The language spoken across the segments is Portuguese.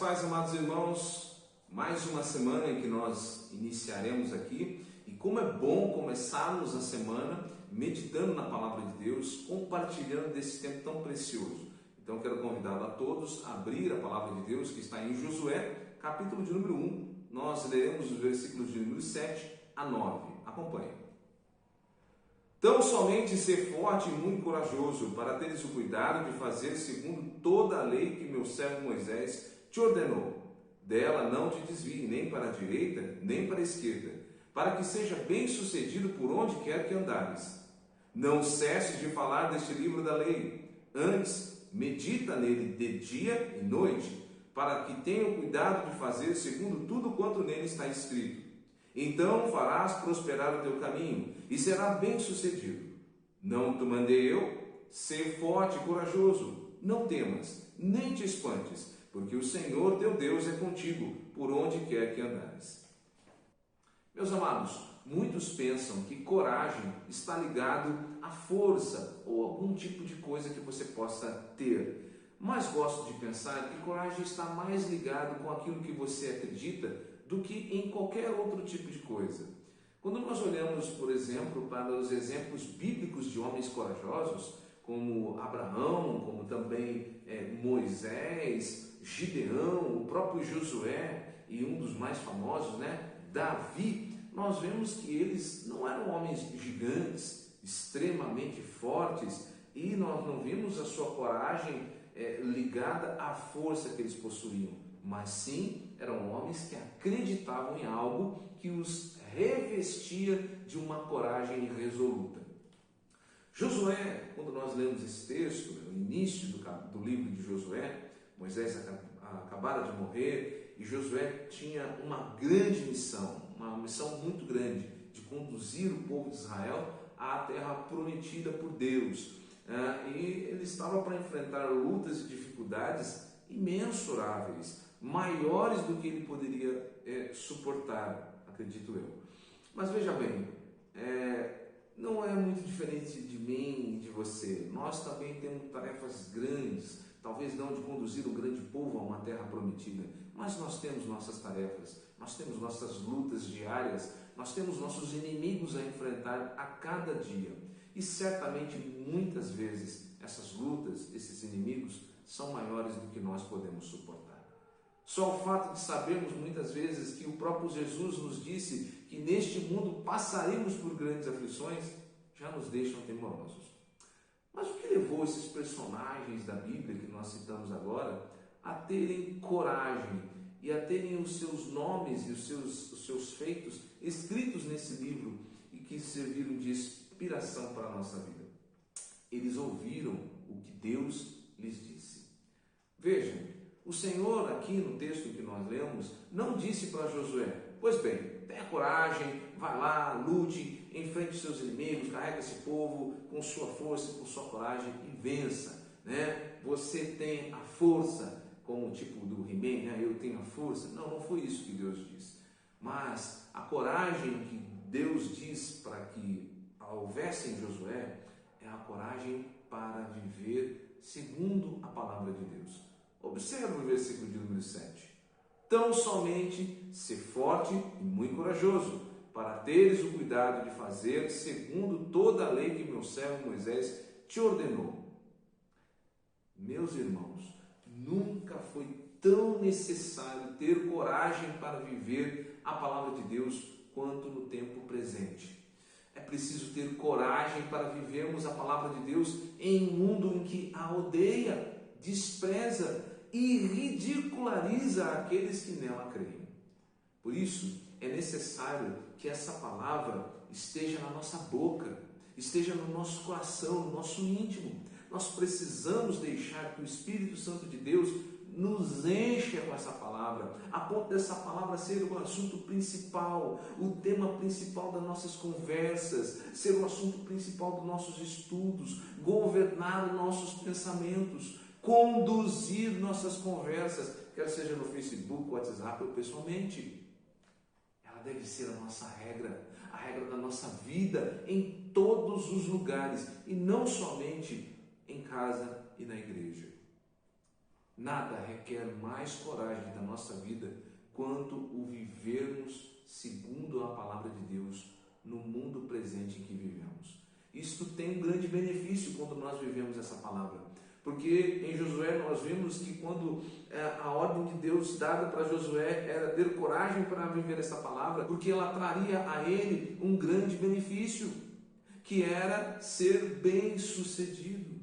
paz, amados irmãos, mais uma semana em que nós iniciaremos aqui, e como é bom começarmos a semana meditando na Palavra de Deus, compartilhando desse tempo tão precioso. Então quero convidá-lo a todos a abrir a Palavra de Deus que está em Josué, capítulo de número 1, nós leremos os versículos de número 7 a 9, acompanhe. Tão somente ser forte e muito corajoso, para teres o cuidado de fazer segundo toda a lei que meu servo Moisés te ordenou. Dela não te desvie nem para a direita, nem para a esquerda, para que seja bem sucedido por onde quer que andares. Não cesses de falar deste livro da lei, antes medita nele de dia e noite, para que tenha o cuidado de fazer segundo tudo quanto nele está escrito. Então farás prosperar o teu caminho e será bem sucedido. Não te mandei eu? Ser forte e corajoso, não temas, nem te espantes, porque o Senhor teu Deus é contigo, por onde quer que andares. Meus amados, muitos pensam que coragem está ligado à força ou algum tipo de coisa que você possa ter. Mas gosto de pensar que coragem está mais ligado com aquilo que você acredita do que em qualquer outro tipo de coisa. Quando nós olhamos, por exemplo, para os exemplos bíblicos de homens corajosos, como Abraão, como também Moisés, Gideão, o próprio Josué e um dos mais famosos, Davi, nós vemos que eles não eram homens gigantes, extremamente fortes, e nós não vimos a sua coragem ligada à força que eles possuíam, mas sim eram homens que acreditavam em algo que os revestia de uma coragem resoluta. Josué, quando nós lemos esse texto, no início do livro de Josué, Moisés acabara de morrer e Josué tinha uma grande missão, uma missão muito grande, de conduzir o povo de Israel à terra prometida por Deus. E ele estava para enfrentar lutas e dificuldades imensuráveis, maiores do que ele poderia suportar, acredito eu. Mas veja bem, não é muito diferente de mim e de você. Nós também temos tarefas grandes, talvez não de conduzir um grande povo a uma terra prometida, mas nós temos nossas tarefas, nós temos nossas lutas diárias, nós temos nossos inimigos a enfrentar a cada dia. E certamente, muitas vezes, essas lutas, esses inimigos, são maiores do que nós podemos suportar. Só o fato de sabermos muitas vezes que o próprio Jesus nos disse que neste mundo passaremos por grandes aflições, já nos deixam temorosos. Mas o que levou esses personagens da Bíblia que nós citamos agora a terem coragem e a terem os seus nomes e os seus feitos escritos nesse livro e que serviram de inspiração para a nossa vida? Eles ouviram o que Deus lhes disse. Vejam, o Senhor aqui no texto que nós lemos não disse para Josué: pois bem, tenha coragem, vá lá, lute, enfrente os seus inimigos, carrega esse povo com sua força, com sua coragem e vença. Você tem a força, como o tipo do He-Man, eu tenho a força. Não foi isso que Deus disse. Mas a coragem que Deus diz para que houvesse em Josué é a coragem para viver segundo a palavra de Deus. Observe o versículo de número 7. Tão somente ser forte e muito corajoso, para teres o cuidado de fazer segundo toda a lei que meu servo Moisés te ordenou. Meus irmãos, nunca foi tão necessário ter coragem para viver a palavra de Deus quanto no tempo presente. É preciso ter coragem para vivermos a palavra de Deus em um mundo em que a odeia, despreza e ridiculariza aqueles que nela creem. Por isso, é necessário que essa palavra esteja na nossa boca, esteja no nosso coração, no nosso íntimo. Nós precisamos deixar que o Espírito Santo de Deus nos encha com essa palavra, a ponto dessa palavra ser o assunto principal, o tema principal das nossas conversas, ser o assunto principal dos nossos estudos, governar os nossos pensamentos, conduzir nossas conversas, quer seja no Facebook, WhatsApp ou pessoalmente. Ela deve ser a nossa regra, a regra da nossa vida em todos os lugares e não somente em casa e na igreja. Nada requer mais coragem da nossa vida quanto o vivermos segundo a palavra de Deus no mundo presente em que vivemos. Isto tem um grande benefício quando nós vivemos essa palavra, porque em Josué nós vimos que quando a ordem de Deus dada para Josué era ter coragem para viver essa palavra, porque ela traria a ele um grande benefício, que era ser bem-sucedido.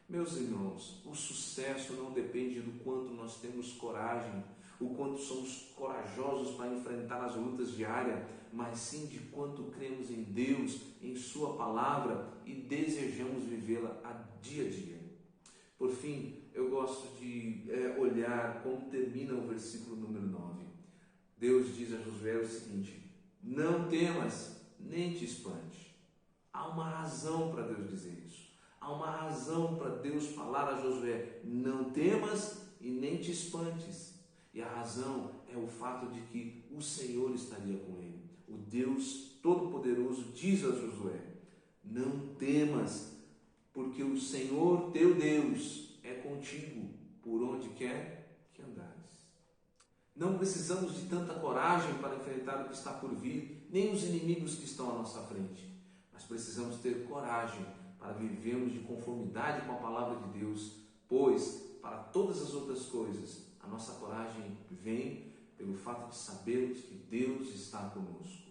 Meus irmãos, o sucesso não depende do quanto nós temos coragem, o quanto somos corajosos para enfrentar as lutas diárias, mas sim de quanto cremos em Deus, em Sua palavra e desejamos vivê-la a dia a dia. Por fim, eu gosto de olhar como termina o versículo número 9. Deus diz a Josué o seguinte: não temas, nem te espante. Há uma razão para Deus dizer isso. Há uma razão para Deus falar a Josué: não temas e nem te espantes. E a razão é o fato de que o Senhor estaria com ele. O Deus Todo-Poderoso diz a Josué: não temas, porque o Senhor teu Deus é contigo por onde quer que andares. Não precisamos de tanta coragem para enfrentar o que está por vir, nem os inimigos que estão à nossa frente. Mas precisamos ter coragem para vivermos de conformidade com a palavra de Deus, pois, para todas as outras coisas, a nossa coragem vem pelo fato de sabermos que Deus está conosco.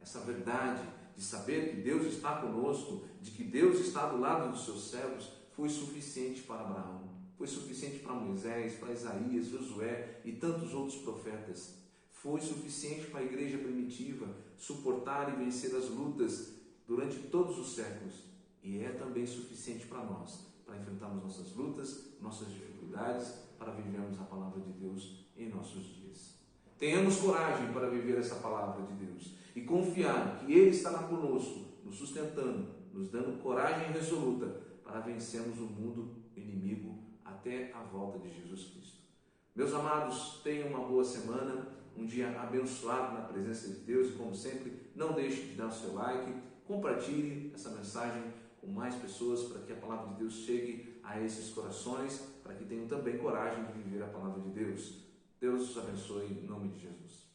Essa verdade de saber que Deus está conosco, de que Deus está do lado dos seus servos, foi suficiente para Abraão, foi suficiente para Moisés, para Isaías, Josué e tantos outros profetas. Foi suficiente para a igreja primitiva suportar e vencer as lutas durante todos os séculos. E é também suficiente para nós, para enfrentarmos nossas lutas, nossas dificuldades, para vivermos a palavra de Deus em nossos dias. Tenhamos coragem para viver essa palavra de Deus e confiar que Ele estará conosco, nos sustentando, nos dando coragem resoluta para vencermos o mundo inimigo até a volta de Jesus Cristo. Meus amados, tenham uma boa semana, um dia abençoado na presença de Deus e, como sempre, não deixe de dar o seu like, compartilhe essa mensagem com mais pessoas para que a palavra de Deus chegue a esses corações, para que tenham também coragem de viver a palavra de Deus. Deus os abençoe em nome de Jesus.